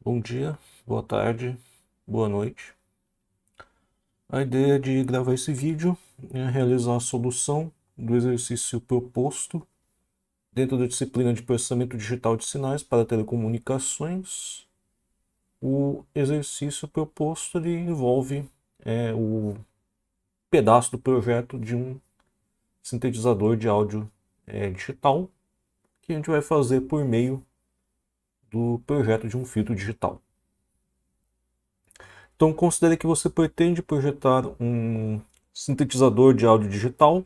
Bom dia, boa tarde, boa noite. A ideia de gravar esse vídeo é realizar a solução do exercício proposto dentro da disciplina de processamento digital de sinais para telecomunicações. O exercício proposto ele envolve o pedaço do projeto de um sintetizador de áudio digital que a gente vai fazer por meio do projeto de um filtro digital. Então, considere que você pretende projetar um sintetizador de áudio digital.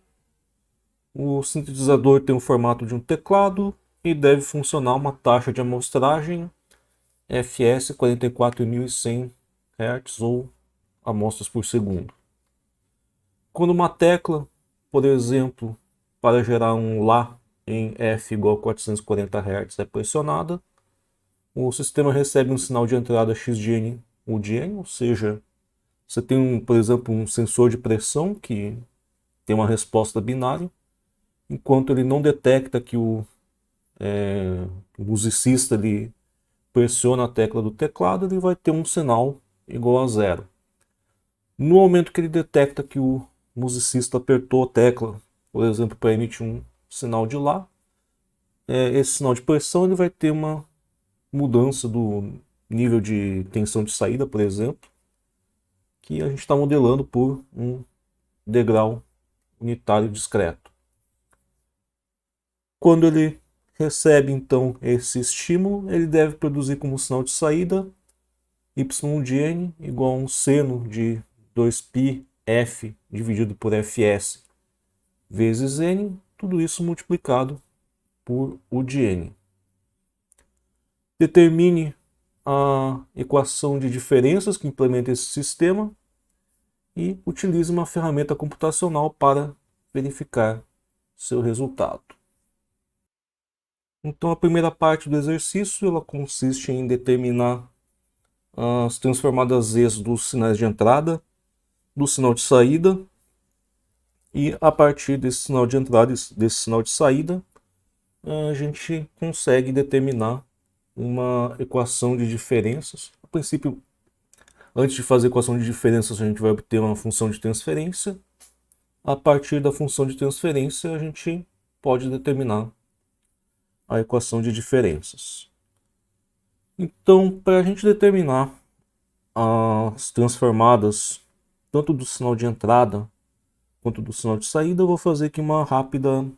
O sintetizador tem o formato de um teclado e deve funcionar uma taxa de amostragem fs 44.100 Hz ou amostras por segundo. Quando uma tecla, por exemplo, para gerar um Lá em F igual a 440 Hz é pressionada, o sistema recebe um sinal de entrada XGN UDN, ou seja, você tem, por exemplo, um sensor de pressão que tem uma resposta binária. Enquanto ele não detecta que o musicista ele pressiona a tecla do teclado, ele vai ter um sinal igual a zero. No momento que ele detecta que o musicista apertou a tecla, por exemplo, para emitir um sinal de Lá, esse sinal de pressão ele vai ter uma mudança do nível de tensão de saída, por exemplo, que a gente está modelando por um degrau unitário discreto. Quando ele recebe então esse estímulo, ele deve produzir como sinal de saída y de n igual a um seno de 2π f dividido por fs vezes n, tudo isso multiplicado por u de n. Determine a equação de diferenças que implementa esse sistema e utilize uma ferramenta computacional para verificar seu resultado. Então a primeira parte do exercício ela consiste em determinar as transformadas z dos sinais de entrada, do sinal de saída, e a partir desse sinal de entrada e desse sinal de saída a gente consegue determinar uma equação de diferenças. A princípio, antes de fazer a equação de diferenças, a gente vai obter uma função de transferência. A partir da função de transferência a gente pode determinar a equação de diferenças. Então, para a gente determinar as transformadas tanto do sinal de entrada quanto do sinal de saída, eu vou fazer aqui uma rápida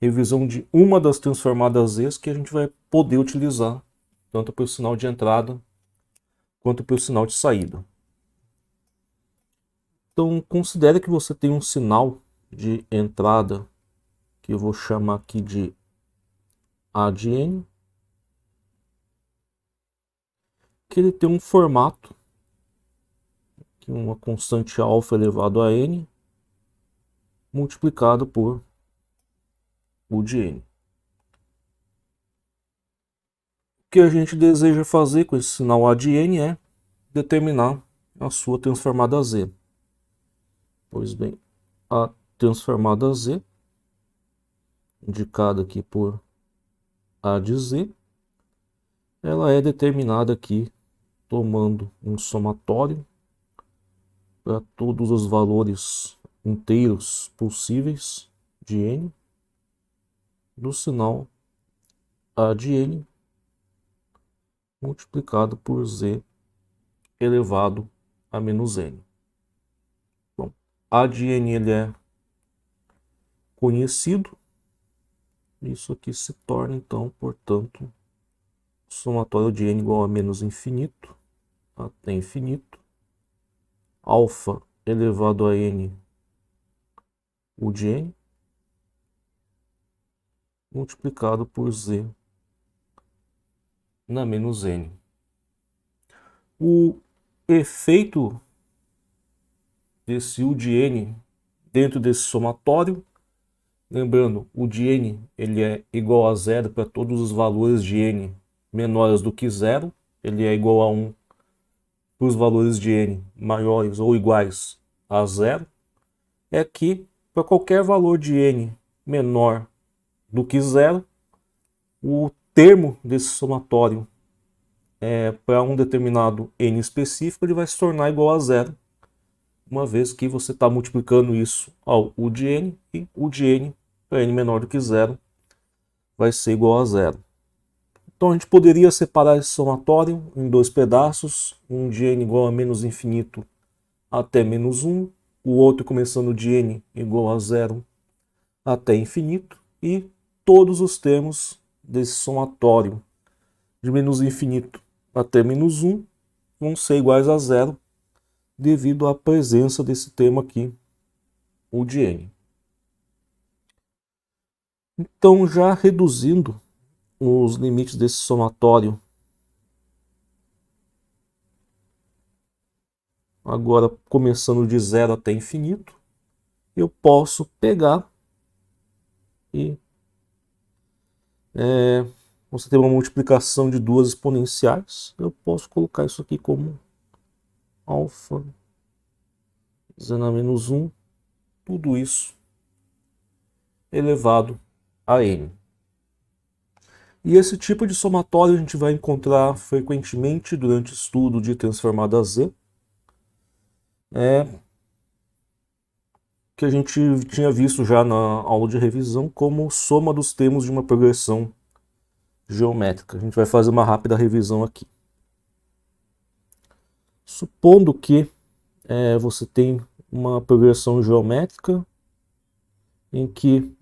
revisão de uma das transformadas z que a gente vai poder utilizar tanto para o sinal de entrada quanto para o sinal de saída. Então, considere que você tem um sinal de entrada que eu vou chamar aqui de A de n, que ele tem um formato, que uma constante alfa elevado a n, multiplicado por u de n. O que a gente deseja fazer com esse sinal A de n é determinar a sua transformada z. Pois bem, a transformada z, indicada aqui por A de z, ela é determinada aqui tomando um somatório para todos os valores inteiros possíveis de n do sinal A de n multiplicado por z elevado a menos n. Bom, A de n ele é conhecido, isso aqui se torna então, portanto, somatório de n igual a menos infinito até infinito, alfa elevado a n u de n multiplicado por z na menos n. O efeito desse u de n dentro desse somatório, lembrando, o de n ele é igual a zero para todos os valores de n menores do que zero, ele é igual a 1 para os valores de n maiores ou iguais a zero, é que para qualquer valor de n menor do que zero, o termo desse somatório para um determinado n específico, ele vai se tornar igual a zero, uma vez que você está multiplicando isso ao u de n, e u de n para n menor do que zero vai ser igual a zero. Então a gente poderia separar esse somatório em dois pedaços, um de n igual a menos infinito até menos 1, o outro começando de n igual a zero até infinito, e todos os termos desse somatório de menos infinito até menos 1 vão ser iguais a zero devido à presença desse termo aqui, o de n. Então, já reduzindo os limites desse somatório, agora começando de zero até infinito, eu posso pegar e você tem uma multiplicação de duas exponenciais. Eu posso colocar isso aqui como alfa zena menos 1, tudo isso elevado a n. E esse tipo de somatório a gente vai encontrar frequentemente durante o estudo de transformada Z, que a gente tinha visto já na aula de revisão como soma dos termos de uma progressão geométrica. A gente vai fazer uma rápida revisão aqui. Supondo que você tem uma progressão geométrica em que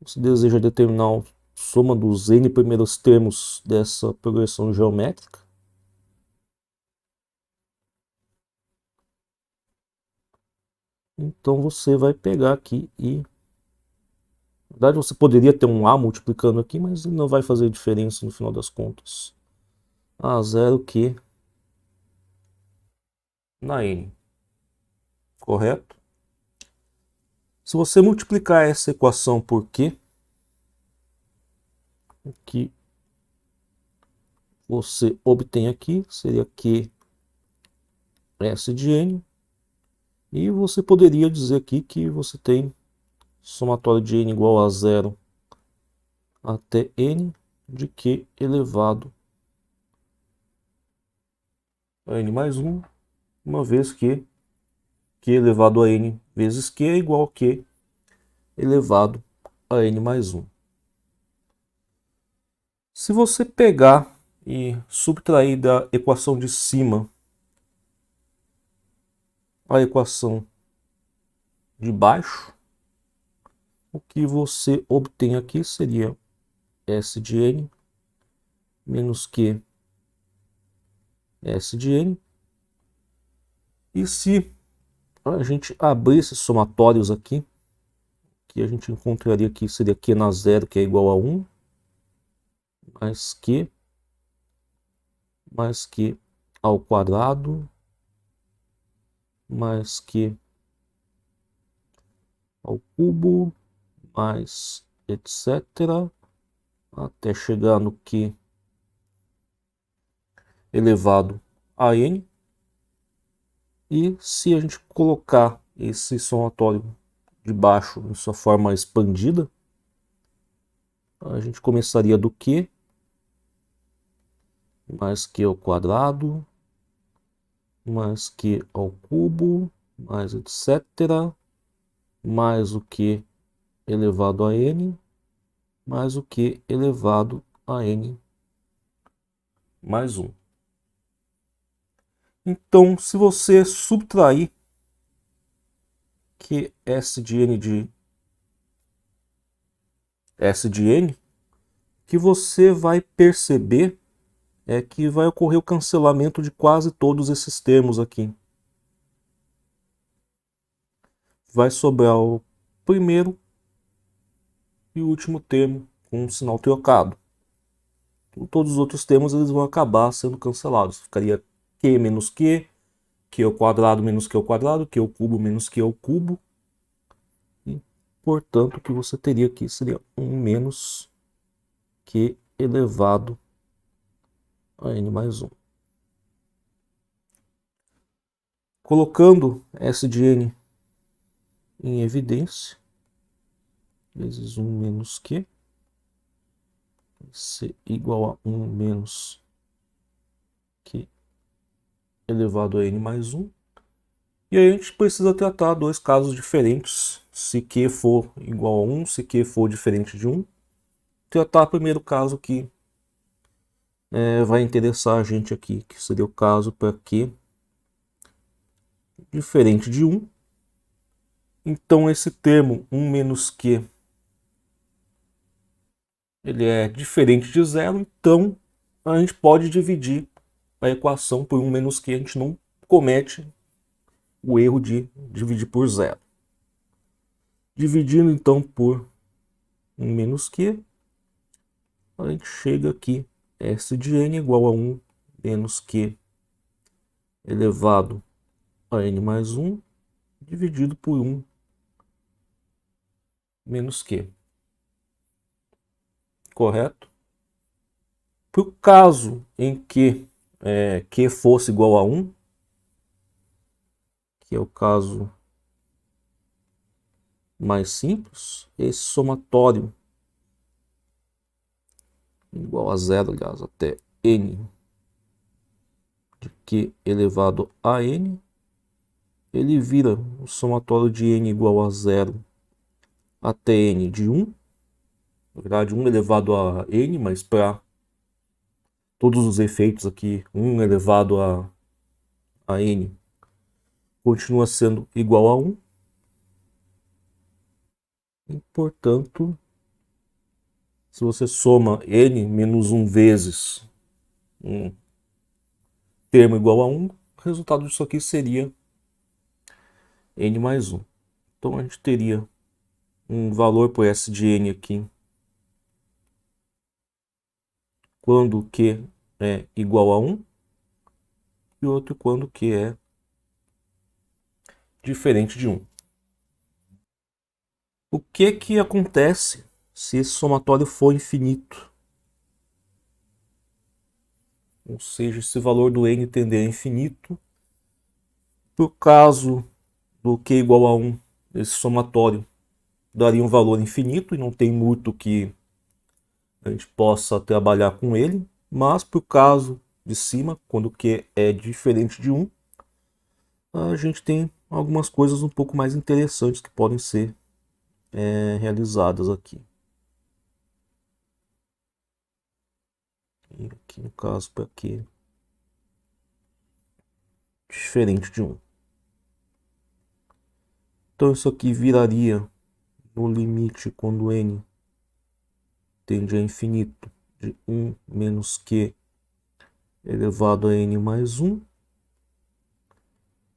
você deseja determinar a soma dos n primeiros termos dessa progressão geométrica. Então você vai pegar aqui e... Na verdade você poderia ter um a multiplicando aqui, mas não vai fazer diferença no final das contas. A0 q na n. Correto? Se você multiplicar essa equação por q, o que você obtém aqui seria q s de n. E você poderia dizer aqui que você tem somatório de n igual a zero até n de q elevado a n mais 1, uma vez que q elevado a n vezes q é igual a q elevado a n mais 1. Se você pegar e subtrair da equação de cima a equação de baixo, o que você obtém aqui seria S de n menos Q S de n. E se a gente abrir esses somatórios aqui, que a gente encontraria aqui seria Q na zero, que é igual a 1, mais Q ao quadrado, mais Q ao cubo, mais etc. até chegar no Q elevado a n. E se a gente colocar esse somatório de baixo em sua forma expandida, a gente começaria do Q mais Q ao quadrado, mais Q ao cubo, mais etc. mais o Q elevado a n, mais o Q elevado a n mais 1. Então, se você subtrair que S de n, que você vai perceber é que vai ocorrer o cancelamento de quase todos esses termos aqui. Vai sobrar o primeiro e o último termo com um sinal trocado. Todos os outros termos eles vão acabar sendo cancelados. Ficaria Q menos Q, Q ao quadrado menos Q ao quadrado, Q ao cubo menos Q ao cubo. E, portanto, o que você teria aqui seria 1 menos Q elevado a n mais 1. Colocando S de n em evidência, vezes 1 menos Q, ser igual a 1 menos Q elevado a N mais 1. E aí a gente precisa tratar dois casos diferentes, se Q for igual a 1, se Q for diferente de 1. Tratar o primeiro caso que vai interessar a gente aqui, que seria o caso para Q diferente de 1. Então esse termo 1 menos Q ele é diferente de zero, então a gente pode dividir a equação por 1 menos Q, a gente não comete o erro de dividir por zero. Dividindo então por 1 menos Q, a gente chega aqui, S de N igual a 1 menos Q elevado a N mais 1, dividido por 1 menos Q. Correto? Para o caso em que Q fosse igual a 1, que é o caso mais simples, esse somatório igual a zero, aliás, até N de Q elevado a N, ele vira o somatório de N igual a zero até N de 1. Na verdade, 1 elevado a N, mas para todos os efeitos aqui, 1 elevado a N continua sendo igual a 1. E, portanto, se você soma N menos 1 vezes um termo igual a 1, o resultado disso aqui seria N mais 1. Então a gente teria um valor por S de N aqui quando Q é igual a 1 e outro quando Q é diferente de 1. O que acontece se esse somatório for infinito? Ou seja, se o valor do N tender a infinito, por caso do Q igual a 1, esse somatório daria um valor infinito e não tem muito que a gente possa trabalhar com ele, mas por caso de cima, quando Q é diferente de 1, a gente tem algumas coisas um pouco mais interessantes que podem ser realizadas aqui. E aqui no caso para Q diferente de 1. Então isso aqui viraria no limite quando N tende a infinito de 1 menos Q elevado a N mais 1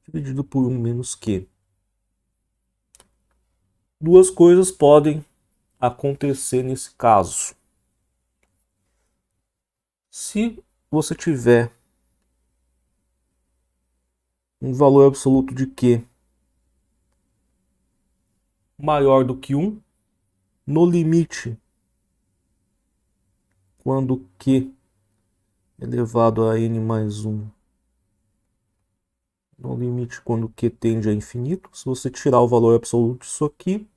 dividido por 1 menos Q. Duas coisas podem acontecer nesse caso. Se você tiver um valor absoluto de Q maior do que 1, no limite, quando Q elevado a N mais 1, no limite quando Q tende a infinito, se você tirar o valor absoluto disso aqui,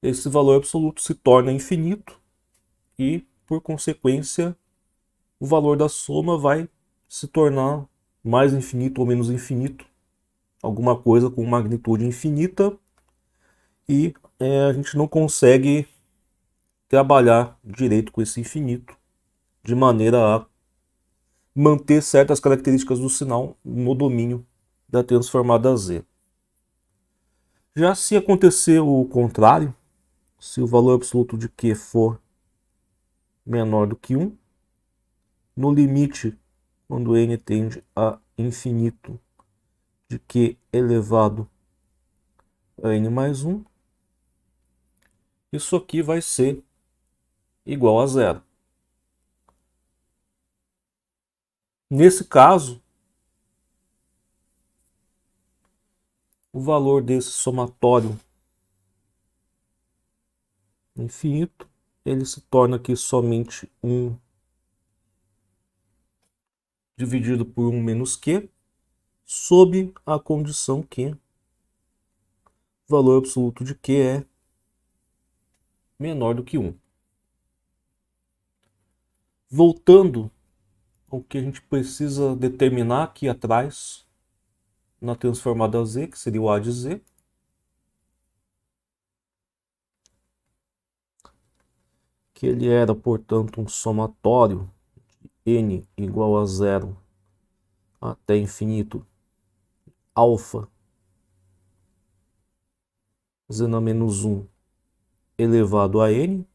esse valor absoluto se torna infinito e, por consequência, o valor da soma vai se tornar mais infinito ou menos infinito, alguma coisa com magnitude infinita, e a gente não consegue trabalhar direito com esse infinito, de maneira a manter certas características do sinal no domínio da transformada Z. Já se acontecer o contrário, se o valor absoluto de Q for menor do que 1, no limite, quando N tende a infinito de Q elevado a N mais 1, isso aqui vai ser igual a zero. Nesse caso, o valor desse somatório infinito, ele se torna aqui somente 1 dividido por 1 menos Q, sob a condição que o valor absoluto de Q é menor do que 1. Voltando ao que a gente precisa determinar aqui atrás na transformada Z, que seria o A de Z. Que ele era, portanto, um somatório de n igual a 0 até infinito, alfa z na menos 1 elevado a n.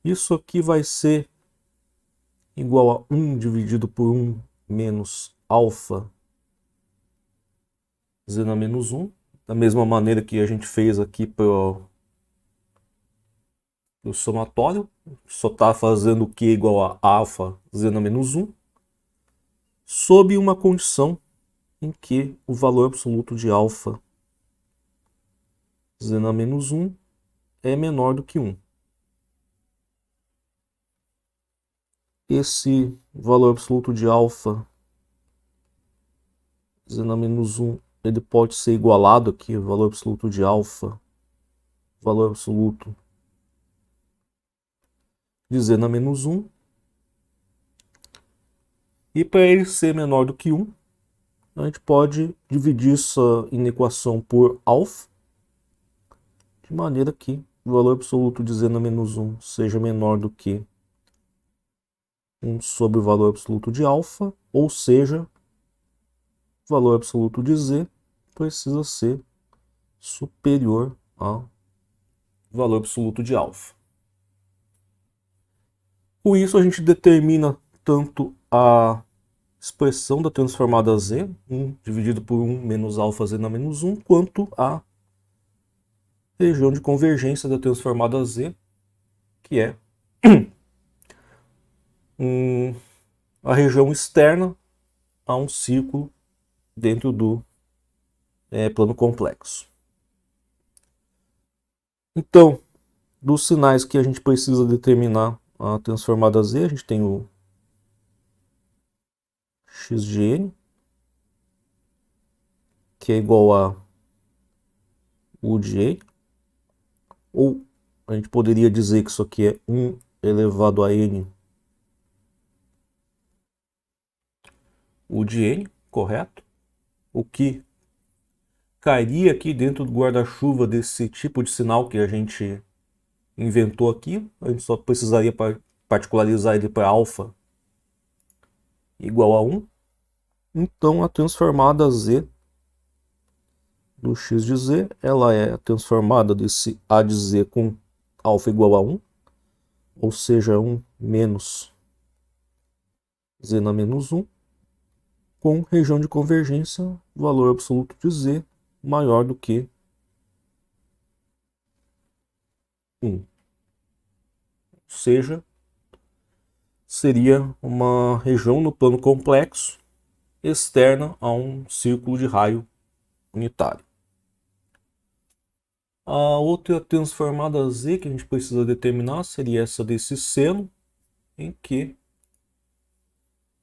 Isso aqui vai ser igual a 1 dividido por 1 menos alfa z na menos 1. Da mesma maneira que a gente fez aqui para o somatório. Só está fazendo o q igual a alfa z na menos 1. Sob uma condição em que o valor absoluto de alfa z na menos 1 é menor do que 1. Esse valor absoluto de alfa z na menos 1, ele pode ser igualado aqui, o valor absoluto de alfa, valor absoluto de z na menos 1. E para ele ser menor do que 1, a gente pode dividir essa inequação por alfa, de maneira que o valor absoluto de z na menos 1 seja menor do que 1 sobre o valor absoluto de alfa, ou seja, o valor absoluto de z precisa ser superior ao valor absoluto de alfa. Com isso, a gente determina tanto a expressão da transformada z, 1 dividido por 1 menos alfa z na menos 1, quanto a região de convergência da transformada z, que é a região externa a um círculo dentro do plano complexo. Então, dos sinais que a gente precisa determinar a transformada z, a gente tem o x de n, que é igual a u de n, ou a gente poderia dizer que isso aqui é 1 elevado a n u de n, correto? O que cairia aqui dentro do guarda-chuva desse tipo de sinal que a gente inventou aqui. A gente só precisaria particularizar ele para alfa igual a 1. Então a transformada z do x de z, ela é a transformada desse a de z com alfa igual a 1, ou seja, 1 menos z na menos 1, com região de convergência, valor absoluto de z maior do que 1. Ou seja, seria uma região no plano complexo externa a um círculo de raio unitário. A outra transformada z que a gente precisa determinar seria essa desse seno, em que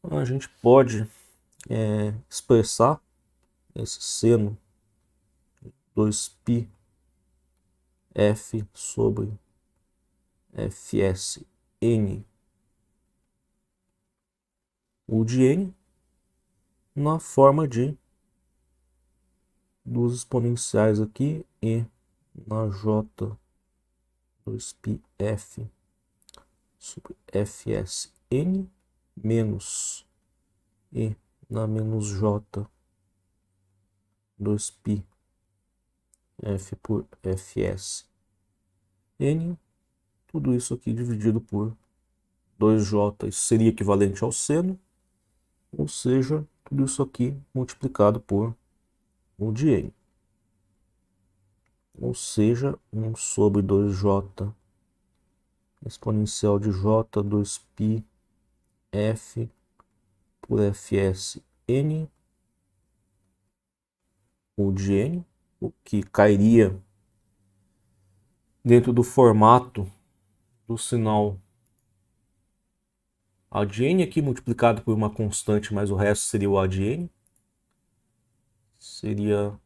a gente pode expressar esse seno 2π f sobre fs n u de n na forma de duas exponenciais aqui, e na j 2π f sobre fs n menos e na menos j 2π f por fs n, tudo isso aqui dividido por 2j, isso seria equivalente ao seno, ou seja, tudo isso aqui multiplicado por 1 de n, ou seja, 1 sobre 2j exponencial de j 2π f por fs n u de n, o que cairia dentro do formato do sinal A de n aqui multiplicado por uma constante, mas o resto seria o A de n. Seria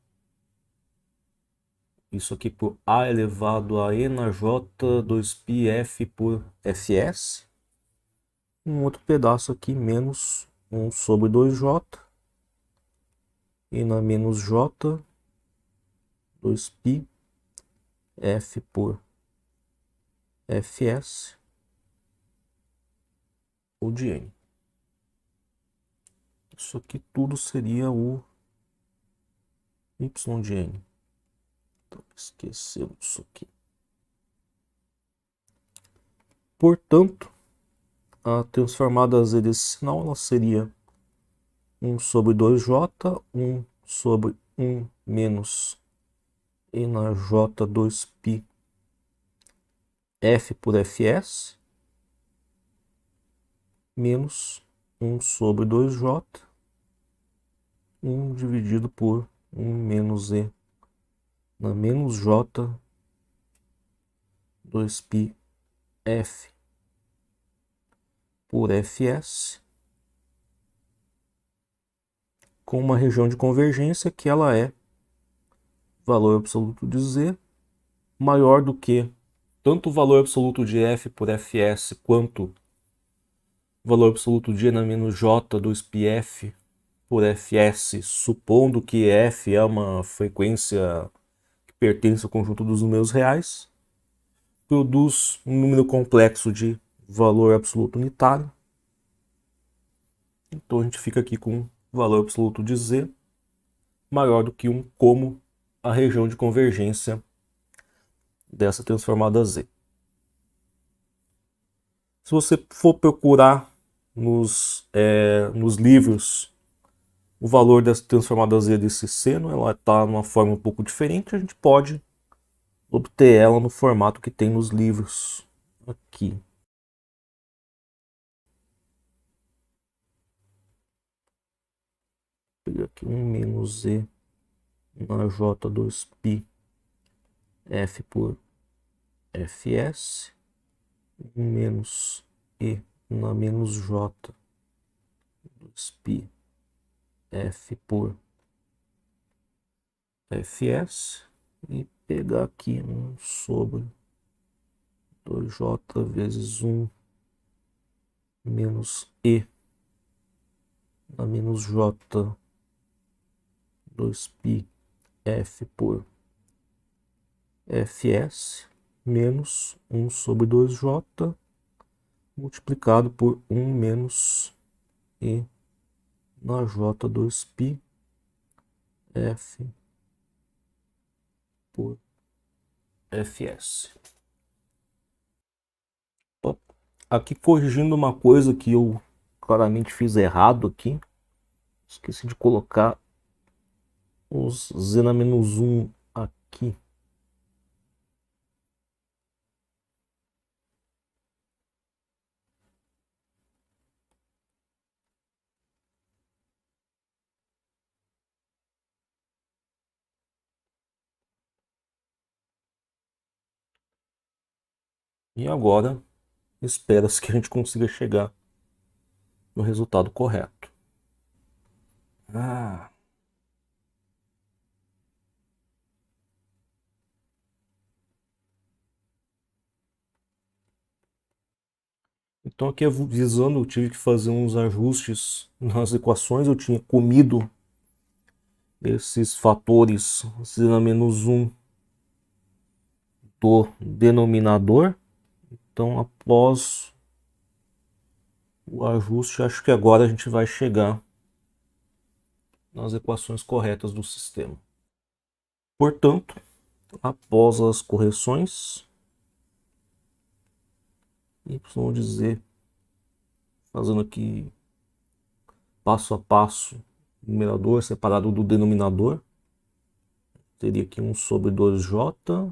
isso aqui por A elevado a e na j 2πf por fs. um outro pedaço aqui, menos 1 sobre 2j, e na menos j, 2π f por fs, ou de n. Isso aqui tudo seria o y de n. Então, esquecemos isso aqui. Portanto, a transformada z desse sinal ela seria 1 sobre 2j, 1 sobre 1 menos e na j 2π f por fs, menos 1 sobre 2j, 1 dividido por 1 menos e na menos j 2π f por fs, com uma região de convergência que ela é valor absoluto de z maior do que tanto o valor absoluto de f por fs quanto o valor absoluto de e na menos j 2πf por fs, supondo que f é uma frequência que pertence ao conjunto dos números reais, produz um número complexo de valor absoluto unitário. Então a gente fica aqui com o valor absoluto de z maior do que 1 como a região de convergência dessa transformada z. Se você for procurar nos livros o valor dessa transformada z desse seno, ela está numa forma um pouco diferente, a gente pode obter ela no formato que tem nos livros aqui. Vou pegar aqui 1 menos e na j 2π f por fs, 1 menos e na menos j 2π f por fs, e pegar aqui 1 sobre 2j vezes 1 menos e na menos j 2π f por fs menos 1 sobre 2j multiplicado por 1 menos e na j 2π f por fs. Aqui corrigindo uma coisa que eu claramente fiz errado aqui, esqueci de colocar os z na menos 1 aqui. E agora espera-se que a gente consiga chegar no resultado correto. Então aqui visando, eu tive que fazer uns ajustes nas equações. Eu tinha comido esses fatores z na menos 1 do denominador. Então após o ajuste, acho que agora a gente vai chegar nas equações corretas do sistema. Portanto, após as correções, y de z, fazendo aqui passo a passo, numerador separado do denominador, teria aqui 1 sobre 2j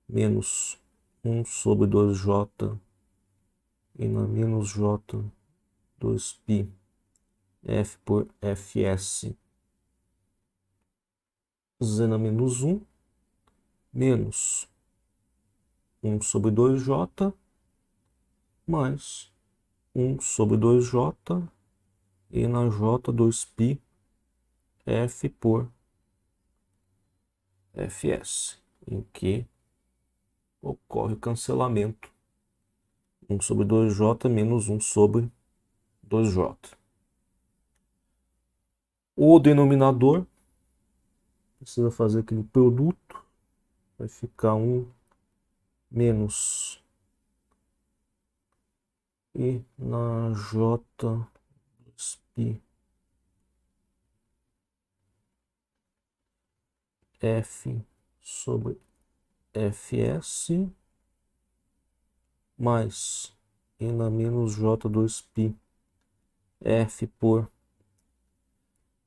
menos 1 sobre 2j e na menos j 2π f por fs z na menos 1 menos 1 sobre 2j mais 1 sobre 2j e na j 2π f por fs, em que ocorre o cancelamento 1 sobre 2j menos 1 sobre 2j. O denominador precisa fazer aquele produto, vai ficar 1 menos e na j 2π f sobre fs mais e na menos j2π f por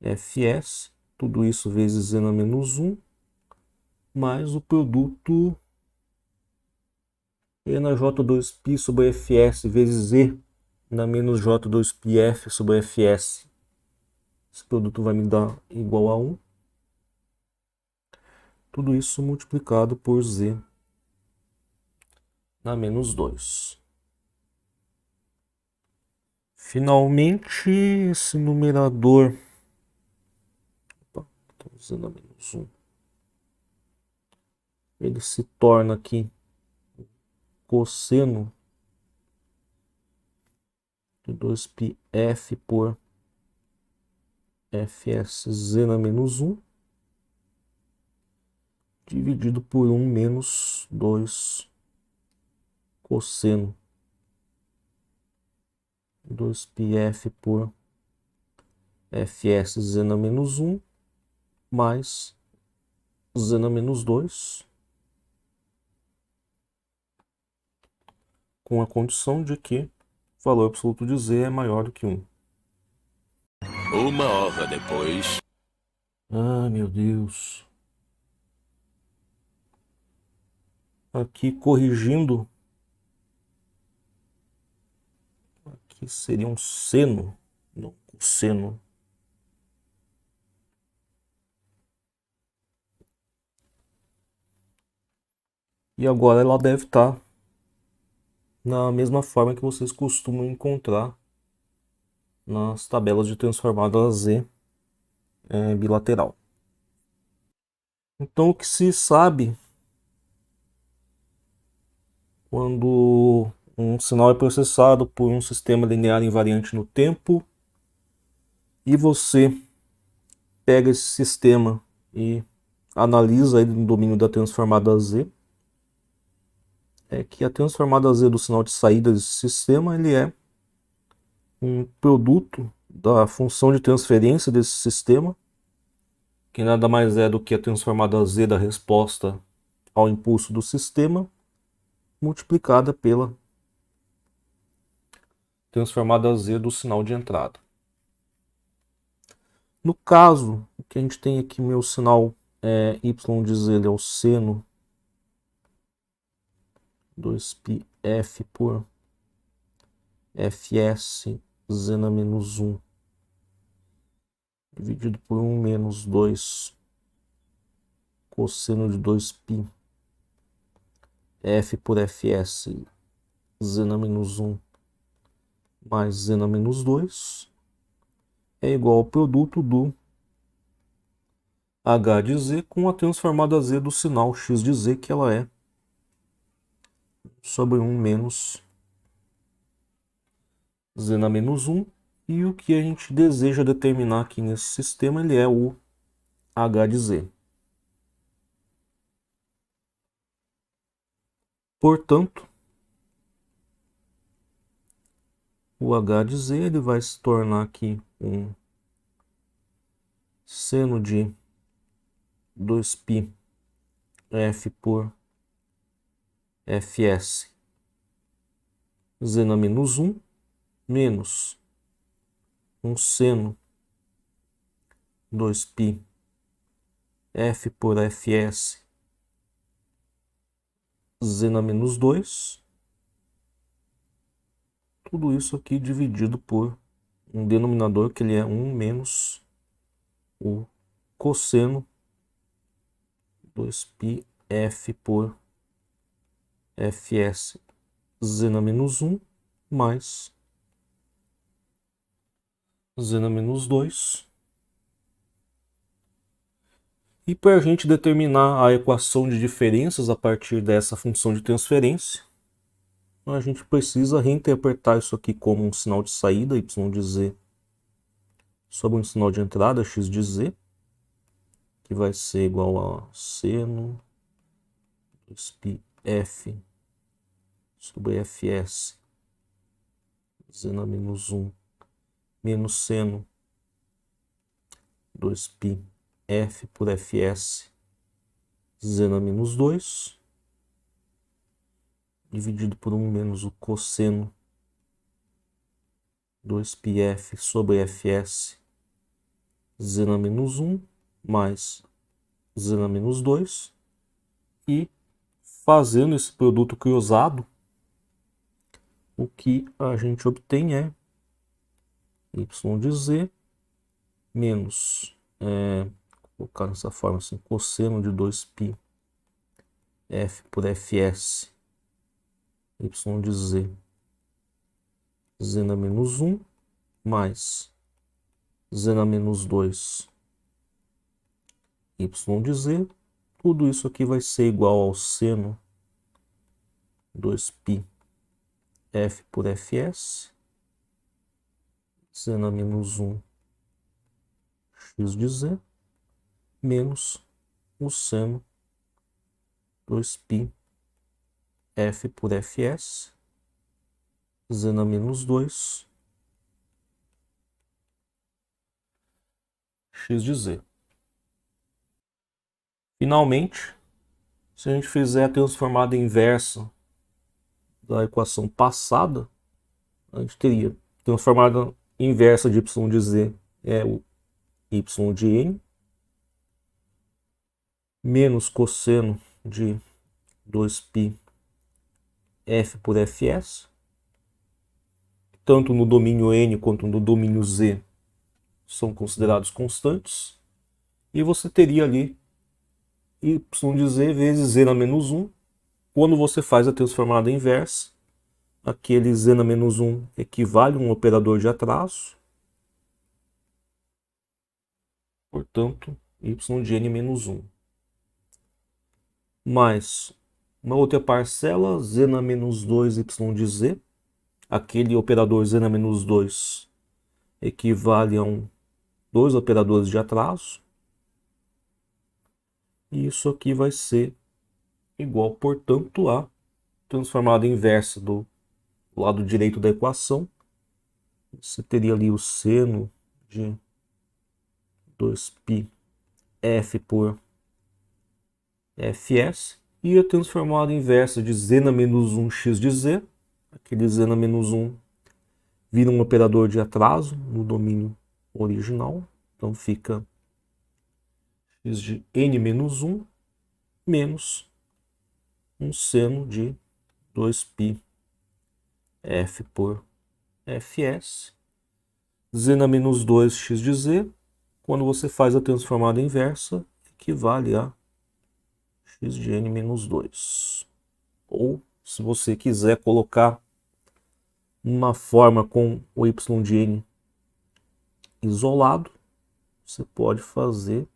fs, tudo isso vezes z na menos 1, mais o produto e na j2π sobre fs vezes z na menos j2π f sobre fs. Esse produto vai me dar igual a 1. Tudo isso multiplicado por z na menos 2. Finalmente, esse numerador, z na menos 1, ele se torna aqui cosseno de 2π f por fs z na menos 1 dividido por 1 menos 2 cosseno 2π f por fs z na menos 1 mais z na menos 2, com a condição de que o valor absoluto de z é maior do que 1. 1 hora depois. Ah, meu Deus. Aqui corrigindo, aqui seria um seno, não cosseno. E agora ela deve estar na mesma forma que vocês costumam encontrar nas tabelas de transformada a z bilateral. Então, o que se sabe quando um sinal é processado por um sistema linear invariante no tempo e você pega esse sistema e analisa ele no domínio da transformada z, é que a transformada z do sinal de saída desse sistema ele é um produto da função de transferência desse sistema, que nada mais é do que a transformada z da resposta ao impulso do sistema, multiplicada pela transformada z do sinal de entrada. No caso, o que a gente tem aqui, meu sinal y de z, ele é o seno 2π f por fs z na menos 1 dividido por 1 menos 2 cosseno de 2π f por fs z na menos 1 mais z na menos 2 é igual ao produto do h de z com a transformada z do sinal x de z, que ela é sobre 1 menos z na menos 1, e o que a gente deseja determinar aqui nesse sistema ele é o h de z. Portanto, o h de z ele vai se tornar aqui um seno de 2π f por fs z na menos 1 menos um seno 2π f por fs z na menos 2, tudo isso aqui dividido por um denominador que ele é 1 menos o cosseno 2π f por fs z na menos 1 mais z na menos 2. E para a gente determinar a equação de diferenças a partir dessa função de transferência, a gente precisa reinterpretar isso aqui como um sinal de saída, y de z, sobre um sinal de entrada, x de z, que vai ser igual a seno 2π f sobre fs, z na menos 1, menos seno 2π f por fs, z na menos 2, dividido por 1 menos o cosseno 2πf sobre fs, z na menos 1, mais z na menos 2, e fazendo esse produto cruzado, o que a gente obtém é y de z menos, vou colocar dessa forma assim, cosseno de 2π f por fs, y de z, z na menos 1, mais z na menos 2, y de z. Tudo isso aqui vai ser igual ao seno 2π f por fs, z na menos 1, x de z, menos o seno 2π f por fs, z na menos 2, x de z. Finalmente, se a gente fizer a transformada inversa da equação passada, a gente teria transformada inversa de y de z é o y de n, menos cosseno de 2π f por fs, tanto no domínio n quanto no domínio z são considerados constantes, e você teria ali y de z vezes z na menos 1. Quando você faz a transformada inversa, aquele z na menos 1 equivale a um operador de atraso, portanto, y de n menos 1. Mais uma outra parcela, z na menos 2 y de z, aquele operador z na menos 2 equivale a dois operadores de atraso, e isso aqui vai ser igual, portanto, a transformada inversa do lado direito da equação. Você teria ali o seno de 2π f por fs, e a transformada inversa de z na menos 1 x de z, aquele z na menos 1 vira um operador de atraso no domínio original, então fica x de n menos 1 menos um seno de 2π f por fs, z na menos 2 x de z, quando você faz a transformada inversa, equivale a x de n menos 2. Ou, se você quiser colocar uma forma com o y de n isolado, você pode fazer.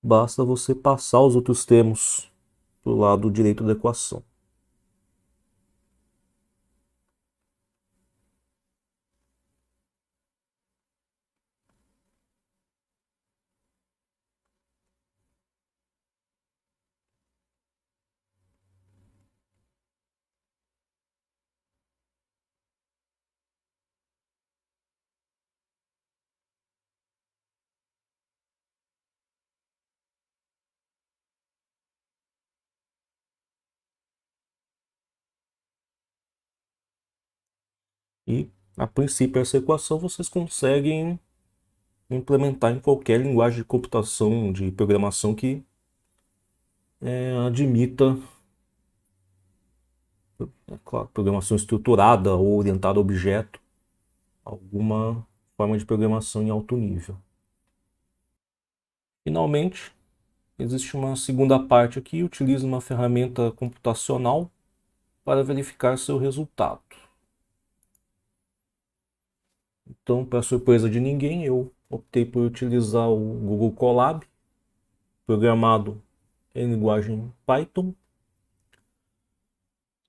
Basta você passar os outros termos para o lado direito da equação. E, a princípio, essa equação vocês conseguem implementar em qualquer linguagem de computação, de programação que admita, claro, programação estruturada ou orientada a objeto, alguma forma de programação em alto nível. Finalmente, existe uma segunda parte aqui, utiliza uma ferramenta computacional para verificar seu resultado. Então, para surpresa de ninguém, eu optei por utilizar o Google Colab, programado em linguagem Python.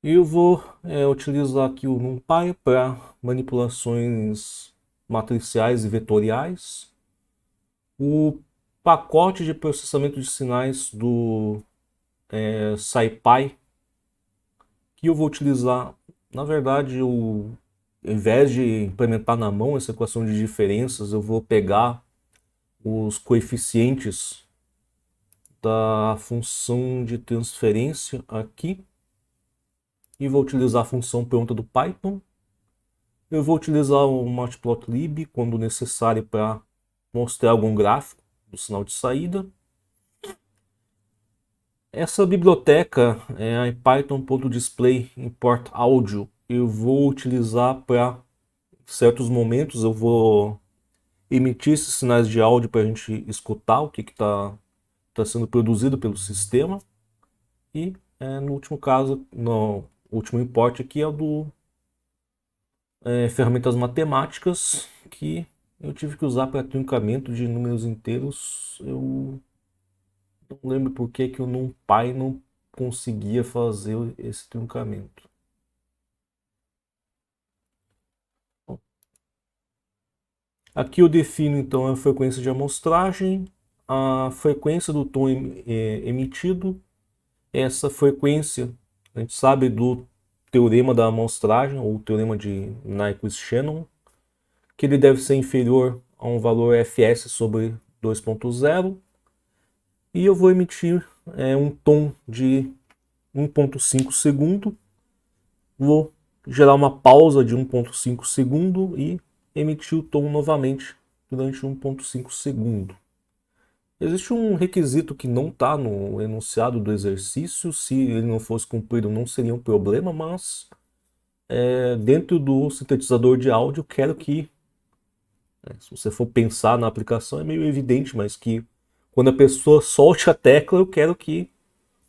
E eu vou utilizar aqui o NumPy para manipulações matriciais e vetoriais. O pacote de processamento de sinais do SciPy, que eu vou utilizar, na verdade, ao invés de implementar na mão essa equação de diferenças, eu vou pegar os coeficientes da função de transferência aqui e vou utilizar a função pronta do Python. Eu vou utilizar o matplotlib quando necessário para mostrar algum gráfico do sinal de saída. Essa biblioteca é a python.display import audio. Eu vou utilizar para certos momentos, eu vou emitir esses sinais de áudio para a gente escutar o que está sendo produzido pelo sistema. E no último caso, no último import aqui é o do ferramentas matemáticas que eu tive que usar para truncamento de números inteiros. Eu não lembro por que o NumPy não conseguia fazer esse truncamento. Bom, aqui eu defino então a frequência de amostragem, a frequência do tom emitido. Essa frequência a gente sabe do teorema da amostragem, ou teorema de Nyquist-Shannon, que ele deve ser inferior a um valor fs sobre 2.0. E eu vou emitir um tom de 1.5 segundo. Vou gerar uma pausa de 1.5 segundo e emitir o tom novamente durante 1.5 segundo. Existe um requisito que não está no enunciado do exercício. Se ele não fosse cumprido, não seria um problema, mas dentro do sintetizador de áudio, eu quero que, se você for pensar na aplicação, é meio evidente, mas que quando a pessoa solte a tecla, eu quero que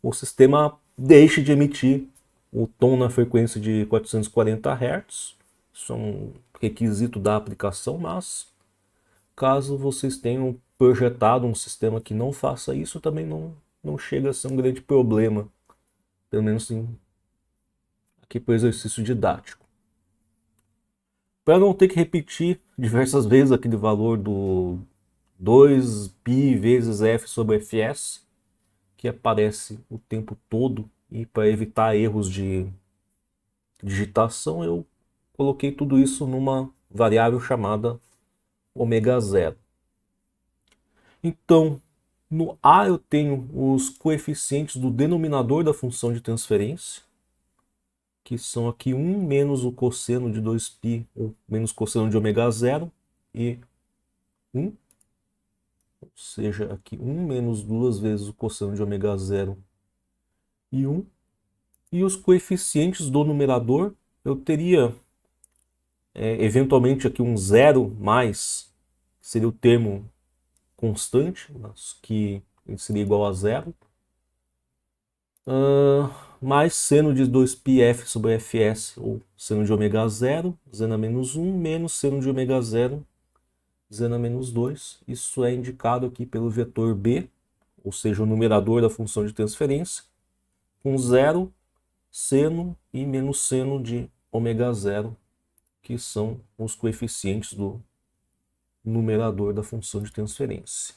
o sistema deixe de emitir o tom na frequência de 440 Hz. Isso é um requisito da aplicação, mas caso vocês tenham projetado um sistema que não faça isso, também não chega a ser um grande problema, pelo menos aqui para o exercício didático. Para não ter que repetir diversas vezes aquele valor do 2π vezes f sobre fs, que aparece o tempo todo, e para evitar erros de digitação, eu coloquei tudo isso numa variável chamada ω0. Então, no A eu tenho os coeficientes do denominador da função de transferência, que são aqui 1 menos o cosseno de 2π, ou menos cosseno de ω0, e 1. Ou seja, aqui 1 menos 2 vezes o cosseno de ω0 e 1. E os coeficientes do numerador, eu teria eventualmente aqui um zero mais, que seria o termo constante, mas que seria igual a zero. Mais seno de 2πf sobre fs, ou seno de ω0, seno a menos 1, menos seno de ω0, seno a menos 2. Isso é indicado aqui pelo vetor b, ou seja, o numerador da função de transferência, com zero, seno e menos seno de ω0, que são os coeficientes do numerador da função de transferência.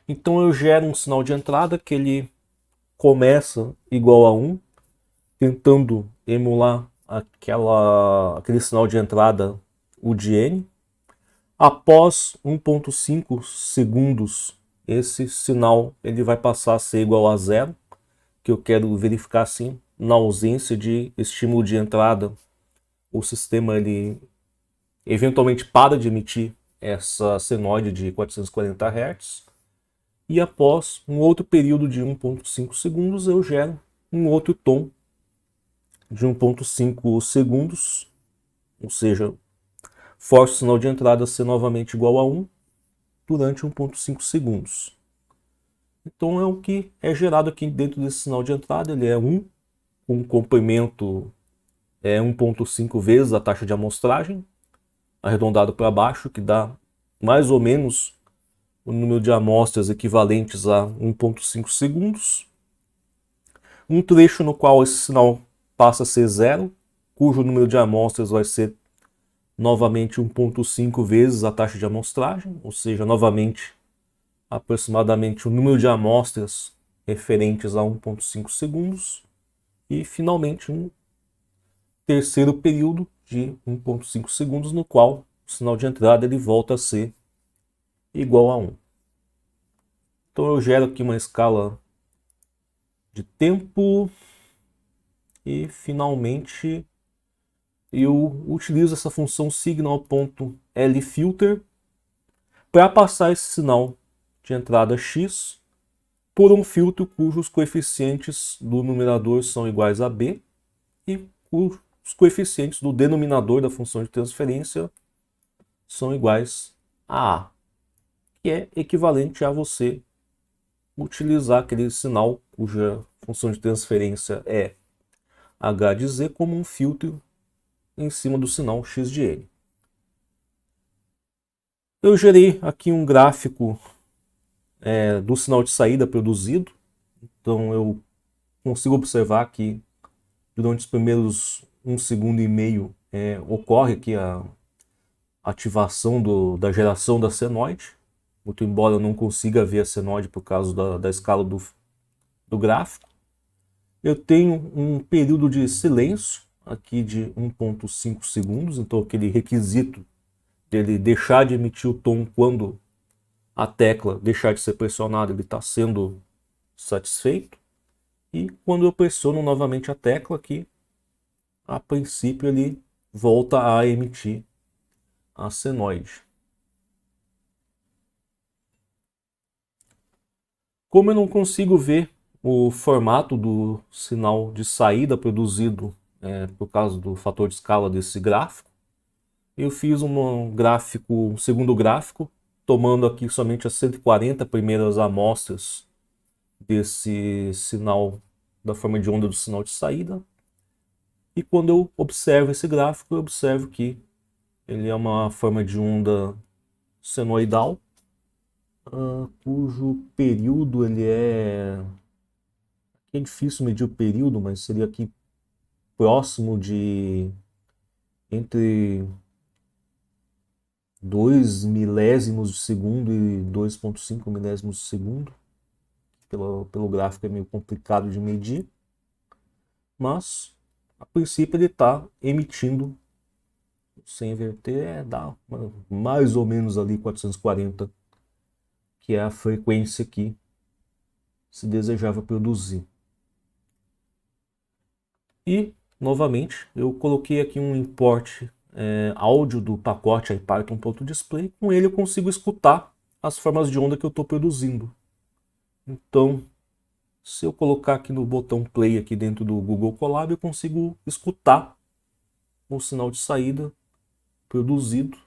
Então eu gero um sinal de entrada que ele começa igual a 1, tentando emular aquele sinal de entrada U de n. Após 1.5 segundos, esse sinal ele vai passar a ser igual a zero, que eu quero verificar assim, na ausência de estímulo de entrada, o sistema ele eventualmente para de emitir essa senoide de 440 Hz. E após um outro período de 1.5 segundos, eu gero um outro tom de 1.5 segundos, ou seja, forço o sinal de entrada a ser novamente igual a 1 durante 1.5 segundos. Então é o que é gerado aqui dentro desse sinal de entrada. Ele é 1, com um comprimento 1.5 vezes a taxa de amostragem, arredondado para baixo, que dá mais ou menos o número de amostras equivalentes a 1,5 segundos, um trecho no qual esse sinal passa a ser zero, cujo número de amostras vai ser novamente 1,5 vezes a taxa de amostragem, ou seja, novamente aproximadamente o número de amostras referentes a 1,5 segundos, e finalmente um terceiro período de 1,5 segundos, no qual o sinal de entrada ele volta a ser igual a 1. Então eu gero aqui uma escala de tempo e finalmente eu utilizo essa função signal.lfilter para passar esse sinal de entrada x por um filtro cujos coeficientes do numerador são iguais a b e cujos coeficientes do denominador da função de transferência são iguais a A, que é equivalente a você utilizar aquele sinal cuja função de transferência é h de z como um filtro em cima do sinal x de n. Eu gerei aqui um gráfico do sinal de saída produzido, então eu consigo observar que durante os primeiros 1,5 segundo ocorre aqui a ativação da geração da senoide, muito embora eu não consiga ver a senoide por causa da escala do gráfico. Eu tenho um período de silêncio aqui de 1,5 segundos, então aquele requisito dele deixar de emitir o tom quando a tecla deixar de ser pressionada, ele está sendo satisfeito. E quando eu pressiono novamente a tecla aqui, a princípio ele volta a emitir a senoide. Como eu não consigo ver o formato do sinal de saída produzido por causa do fator de escala desse gráfico, eu fiz um segundo gráfico, tomando aqui somente as 140 primeiras amostras desse sinal da forma de onda do sinal de saída. E quando eu observo esse gráfico, eu observo que ele é uma forma de onda senoidal, cujo período ele é... Aqui é difícil medir o período, mas seria aqui próximo de entre 2 milésimos de segundo e 2,5 milésimos de segundo. Pelo gráfico é meio complicado de medir, mas a princípio ele está emitindo, sem inverter, dá mais ou menos ali 440, que é a frequência que se desejava produzir. E, novamente, eu coloquei aqui um import áudio do pacote ipython.display. Com ele eu consigo escutar as formas de onda que eu estou produzindo. Então, se eu colocar aqui no botão play aqui dentro do Google Colab, eu consigo escutar o sinal de saída produzido.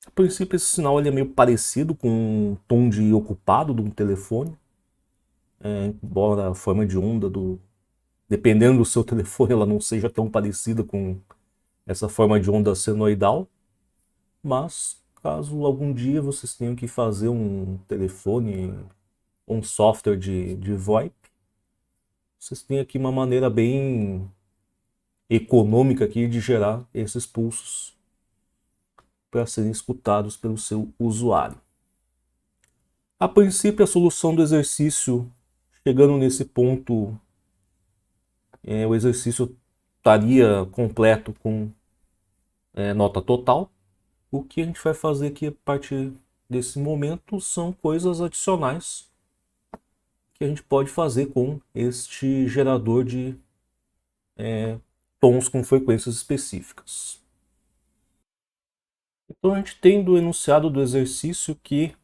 A princípio esse sinal ele é meio parecido com o tom de ocupado de um telefone, embora a forma de onda dependendo do seu telefone ela não seja tão parecida com essa forma de onda senoidal, mas caso algum dia vocês tenham que fazer um telefone, um software de VoIP, vocês têm aqui uma maneira bem econômica aqui de gerar esses pulsos para serem escutados pelo seu usuário. A princípio, a solução do exercício, chegando nesse ponto, o exercício estaria completo com nota total. O que a gente vai fazer aqui a partir desse momento são coisas adicionais que a gente pode fazer com este gerador de tons com frequências específicas. Então a gente tem do enunciado do exercício que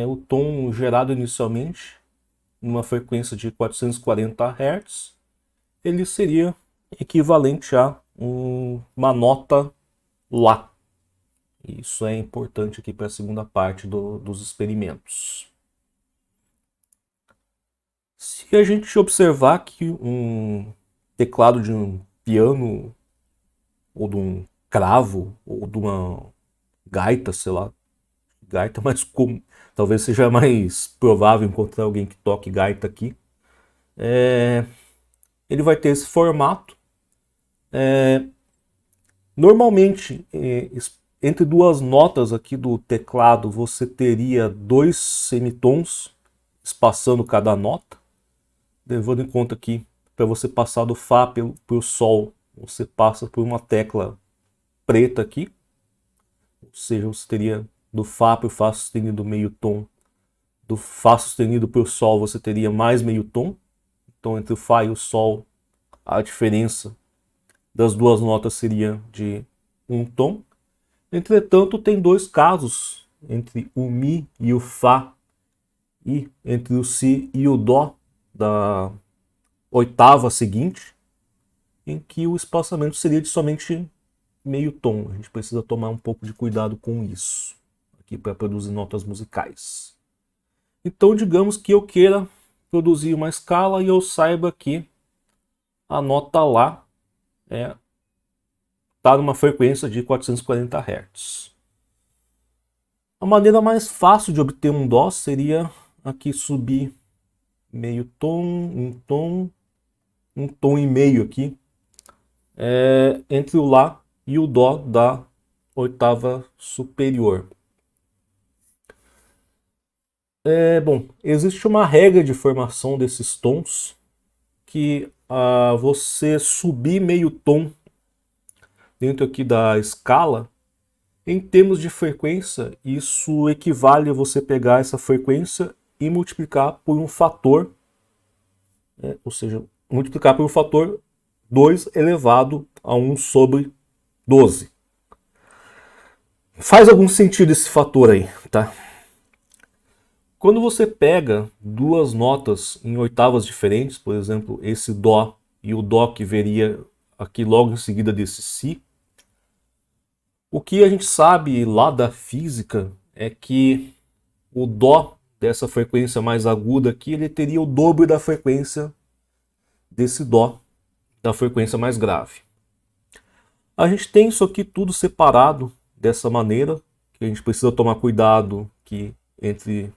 o tom gerado inicialmente numa frequência de 440 Hz, ele seria equivalente a uma nota Lá. Isso é importante aqui para a segunda parte dos experimentos. Se a gente observar que um teclado de um piano ou de um cravo, ou de uma gaita, sei lá. Gaita, mas como talvez seja mais provável encontrar alguém que toque gaita aqui. Ele vai ter esse formato. Normalmente, entre duas notas aqui do teclado, você teria dois semitons espaçando cada nota. Levando em conta que para você passar do Fá para o Sol, você passa por uma tecla preta aqui. Ou seja, você teria do Fá para o Fá sustenido meio tom. Do Fá sustenido para o Sol, você teria mais meio tom. Então, entre o Fá e o Sol, a diferença das duas notas seria de um tom. Entretanto, tem dois casos entre o Mi e o Fá e entre o Si e o Dó da oitava seguinte, em que o espaçamento seria de somente meio tom. A gente precisa tomar um pouco de cuidado com isso aqui para produzir notas musicais. Então, digamos que eu queira produzir uma escala e eu saiba que a nota Lá está numa frequência de 440 Hz. A maneira mais fácil de obter um Dó seria aqui subir meio tom, um tom e meio aqui, entre o Lá e o Dó da oitava superior. Bom, existe uma regra de formação desses tons que você subir meio tom dentro aqui da escala, em termos de frequência, isso equivale a você pegar essa frequência e multiplicar por um fator, ou seja, multiplicar por um fator 2 elevado a 1 sobre 12. Faz algum sentido esse fator aí, tá? Quando você pega duas notas em oitavas diferentes, por exemplo, esse Dó e o Dó que veria aqui logo em seguida desse Si, o que a gente sabe lá da física é que o Dó dessa frequência mais aguda aqui, ele teria o dobro da frequência desse Dó da frequência mais grave. A gente tem isso aqui tudo separado dessa maneira, que a gente precisa tomar cuidado que entre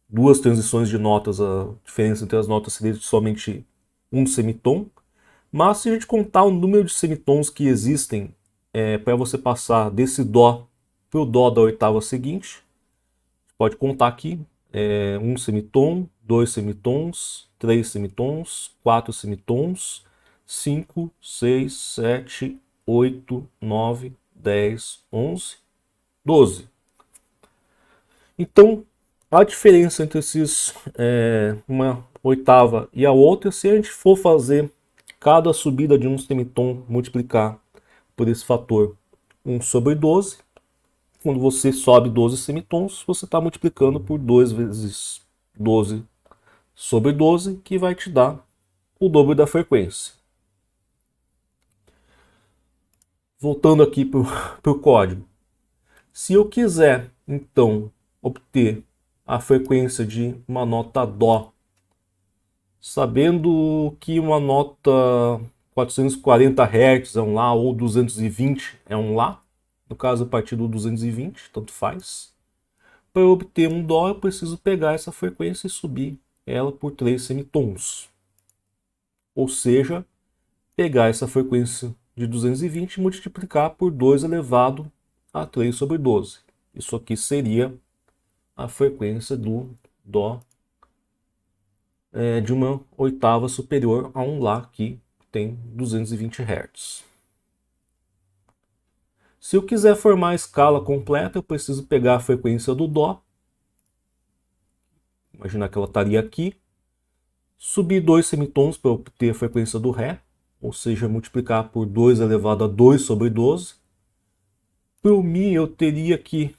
duas transições de notas, a diferença entre as notas seria somente um semitom. Mas se a gente contar o número de semitons que existem para você passar desse Dó para o Dó da oitava seguinte, pode contar aqui um semitom, dois semitons, três semitons, quatro semitons, 5, 6, 7, 8, 9, 10, 11, 12. Então, a diferença entre uma oitava e a outra, se a gente for fazer cada subida de um semitom multiplicar por esse fator 1 sobre 12, quando você sobe 12 semitons, você está multiplicando por 2 vezes 12 sobre 12, que vai te dar o dobro da frequência. Voltando aqui para o código. Se eu quiser, então, obter a frequência de uma nota Dó, sabendo que uma nota 440 Hz é um Lá ou 220 é um Lá, no caso a partir do 220, tanto faz. Para eu obter um Dó, eu preciso pegar essa frequência e subir ela por 3 semitons. Ou seja, pegar essa frequência de 220 e multiplicar por 2 elevado a 3 sobre 12. Isso aqui seria a frequência do Dó de uma oitava superior a um Lá que tem 220 Hz. Se eu quiser formar a escala completa, eu preciso pegar a frequência do Dó. Imaginar que ela estaria aqui. Subir 2 semitons para obter a frequência do Ré, ou seja, multiplicar por 2 elevado a 2 sobre 12. Para o Mi eu teria que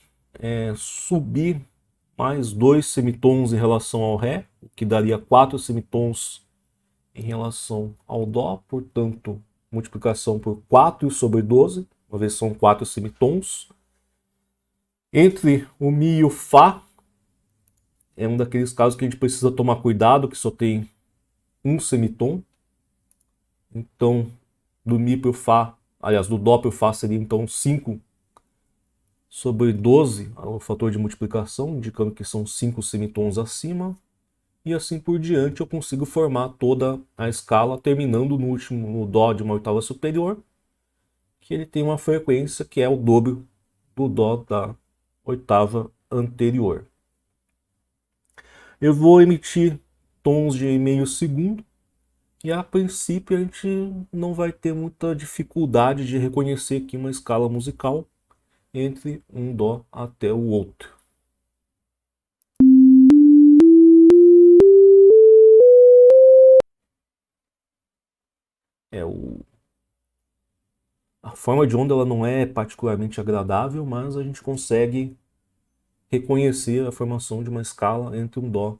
subir mais 2 semitons em relação ao Ré, o que daria 4 semitons em relação ao Dó, portanto, multiplicação por 4 sobre 12, uma vez são 4 semitons. Entre o Mi e o Fá, é um daqueles casos que a gente precisa tomar cuidado, que só tem um semitom. Então, do Mi para o Fá, aliás, do Dó para o Fá seria então 5 sobre 12, o fator de multiplicação, indicando que são 5 semitons acima. E assim por diante eu consigo formar toda a escala, terminando no último, no Dó de uma oitava superior, que ele tem uma frequência que é o dobro do Dó da oitava anterior. Eu vou emitir tons de meio segundo, e a princípio a gente não vai ter muita dificuldade de reconhecer aqui uma escala musical entre um Dó até o outro. A forma de onda ela não é particularmente agradável, mas a gente consegue reconhecer a formação de uma escala entre um Dó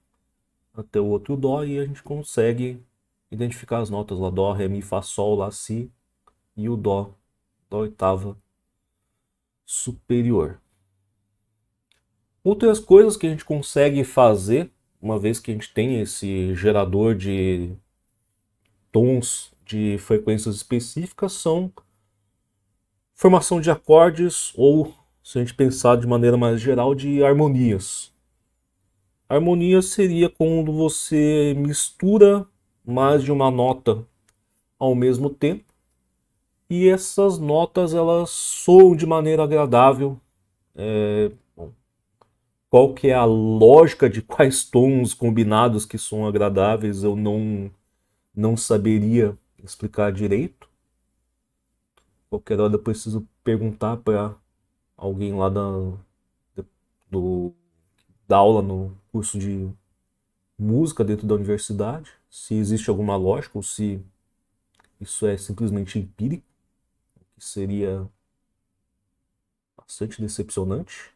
até o outro Dó, e a gente consegue identificar as notas lá, Dó, Ré, Mi, Fá, Sol, Lá, Si e o Dó da oitava superior. Outras coisas que a gente consegue fazer, uma vez que a gente tem esse gerador de tons de frequências específicas, são formação de acordes ou, se a gente pensar de maneira mais geral, de harmonias. Harmonia seria quando você mistura mais de uma nota ao mesmo tempo e essas notas elas soam de maneira agradável. Qual que é a lógica de quais tons combinados que são agradáveis eu não saberia explicar direito. Qualquer hora eu preciso perguntar para alguém lá do, da aula no curso de música dentro da universidade, se existe alguma lógica ou se isso é simplesmente empírico, que seria bastante decepcionante.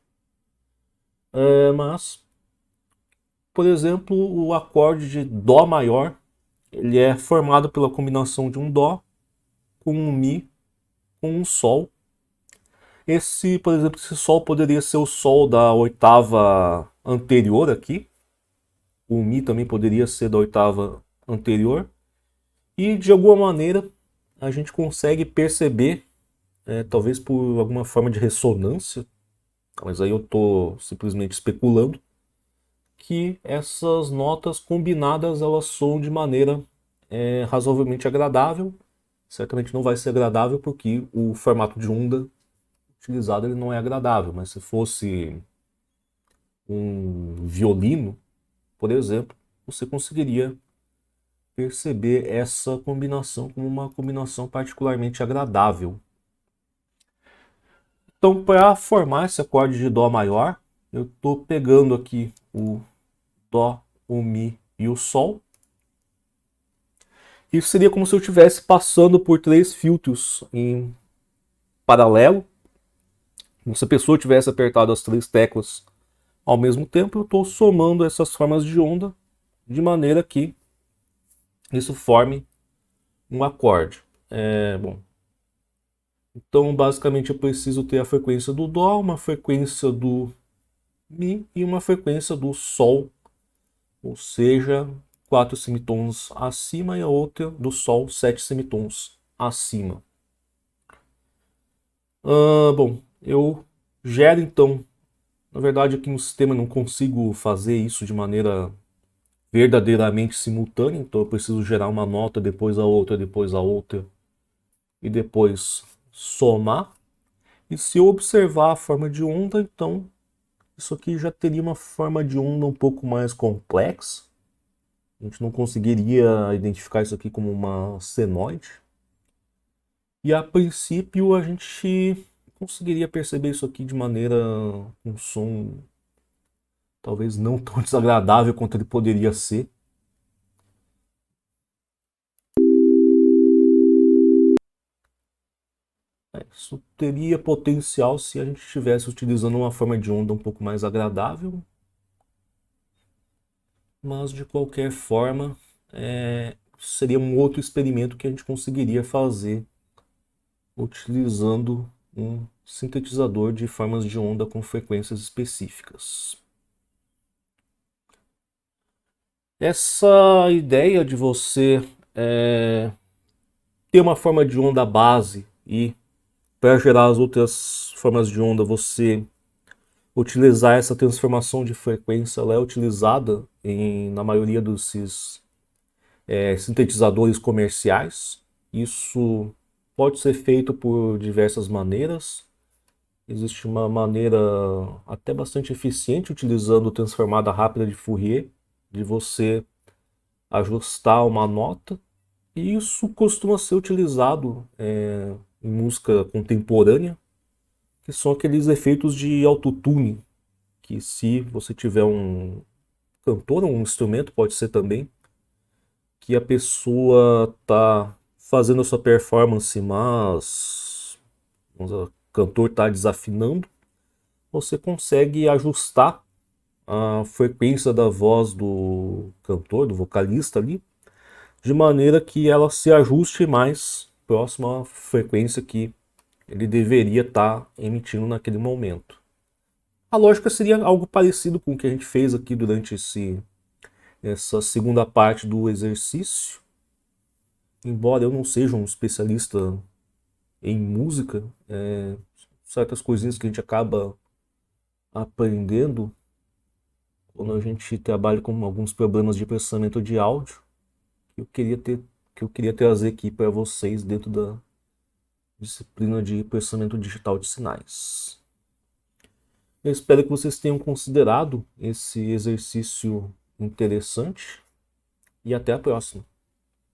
Mas, por exemplo, o acorde de Dó maior, ele é formado pela combinação de um Dó com um Mi com um Sol. Esse, por exemplo, esse Sol poderia ser o Sol da oitava anterior aqui. O Mi também poderia ser da oitava anterior. E de alguma maneira a gente consegue perceber, talvez por alguma forma de ressonância, mas aí eu estou simplesmente especulando, que essas notas combinadas elas soam de maneira razoavelmente agradável. Certamente não vai ser agradável porque o formato de onda utilizado ele não é agradável, mas se fosse um violino, por exemplo, você conseguiria perceber essa combinação como uma combinação particularmente agradável. Então, para formar esse acorde de Dó maior, eu estou pegando aqui o Dó, o Mi e o Sol. Isso seria como se eu estivesse passando por 3 filtros em paralelo. Como se a pessoa tivesse apertado as 3 teclas ao mesmo tempo. Eu estou somando essas formas de onda de maneira que isso forme um acorde. Bom, então basicamente eu preciso ter a frequência do Dó, uma frequência do Mi e uma frequência do Sol, ou seja, 4 semitons acima e a outra do Sol 7 semitons acima. Bom, eu gero então, na verdade aqui no sistema eu não consigo fazer isso de maneira verdadeiramente simultânea, então eu preciso gerar uma nota, depois a outra e depois somar. E se eu observar a forma de onda, então isso aqui já teria uma forma de onda um pouco mais complexa. A gente não conseguiria identificar isso aqui como uma senoide. E a princípio a gente conseguiria perceber isso aqui de maneira, um som talvez não tão desagradável quanto ele poderia ser. Isso teria potencial se a gente estivesse utilizando uma forma de onda um pouco mais agradável, mas de qualquer forma seria um outro experimento que a gente conseguiria fazer utilizando um sintetizador de formas de onda com frequências específicas. Essa ideia de você ter uma forma de onda base e para gerar as outras formas de onda, você utilizar essa transformação de frequência, ela é utilizada na maioria desses sintetizadores comerciais. Isso pode ser feito por diversas maneiras. Existe uma maneira até bastante eficiente utilizando transformada rápida de Fourier, de você ajustar uma nota. E isso costuma ser utilizado em música contemporânea, que são aqueles efeitos de autotune, que se você tiver um cantor ou um instrumento, pode ser também, que a pessoa tá fazendo a sua performance, mas o cantor está desafinando, você consegue ajustar a frequência da voz do cantor, do vocalista ali, de maneira que ela se ajuste mais próximo à frequência que ele deveria estar emitindo naquele momento. A lógica seria algo parecido com o que a gente fez aqui durante essa segunda parte do exercício. Embora eu não seja um especialista em música, certas coisinhas que a gente acaba aprendendo quando a gente trabalha com alguns problemas de processamento de áudio, que eu queria que eu queria trazer aqui para vocês dentro da disciplina de processamento digital de sinais. Eu espero que vocês tenham considerado esse exercício interessante e até a próxima.